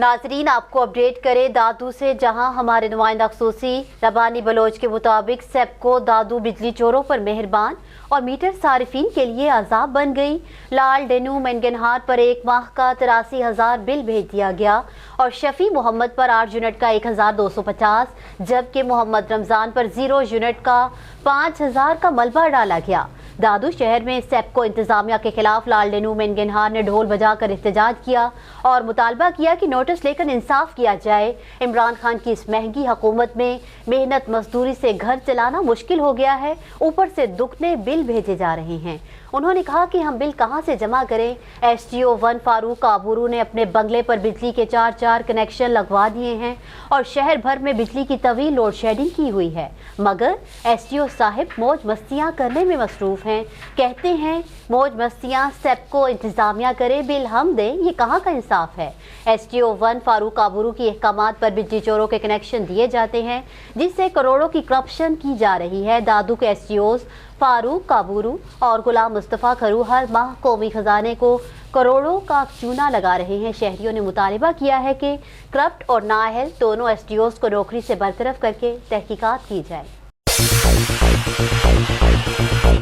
नाज़रीन, आपको अपडेट करें दादू से, जहां हमारे नुमाइंदा खसूसी रबानी बलोच के मुताबिक सेप्को दादू बिजली चोरों पर मेहरबान और मीटर सारिफीन के लिए अजाब बन गई। लाल डेनू मेंगनहार पर 1 माह का 83,000 बिल भेज दिया गया और शफी मोहम्मद पर 8 यूनिट का 1,250, जबकि मोहम्मद रमजान पर 0 यूनिट का 5,000 का मलबा डाला गया। दादू शहर में सेप्को इंतजामिया के खिलाफ लाल डेनू मेंगनहार ने ढोल बजाकर एहतजाज किया और मुतालबा किया कि नोटिस लेकर इंसाफ किया जाए। इमरान खान की इस महंगी हुकूमत में मेहनत मजदूरी से घर चलाना मुश्किल हो गया है, ऊपर से दुगने बिल भेजे जा रहे हैं। उन्होंने कहा कि हम बिल कहां से जमा करें। SDO 1 फारूक काबूरू ने अपने बंगले पर बिजली के 4 कनेक्शन लगवा दिए हैं और शहर भर में बिजली की तवील लोड शेडिंग की हुई है, मगर SDO साहिब मौज मस्तियां करने में मसरूफ हैं। कहते हैं मौज मस्तियां सेप्को इंतजामिया करे, बिल हम दें, ये कहाँ का इंसाफ है। SDO 1 फारूक काबूरू की अहकामात पर बिजली चोरों के कनेक्शन दिए जाते हैं, जिससे करोड़ों की करप्शन की जा रही है। दादू के SDOs फारूक काबूरू और गुलाम मुस्तफ़ा खरू हर माह कौमी खजाने को करोड़ों का चूना लगा रहे हैं। शहरियों ने मुतालिबा किया है कि करप्ट और नाअहल दोनों SDOs को नौकरी से बरतरफ करके तहकीकात की जाए।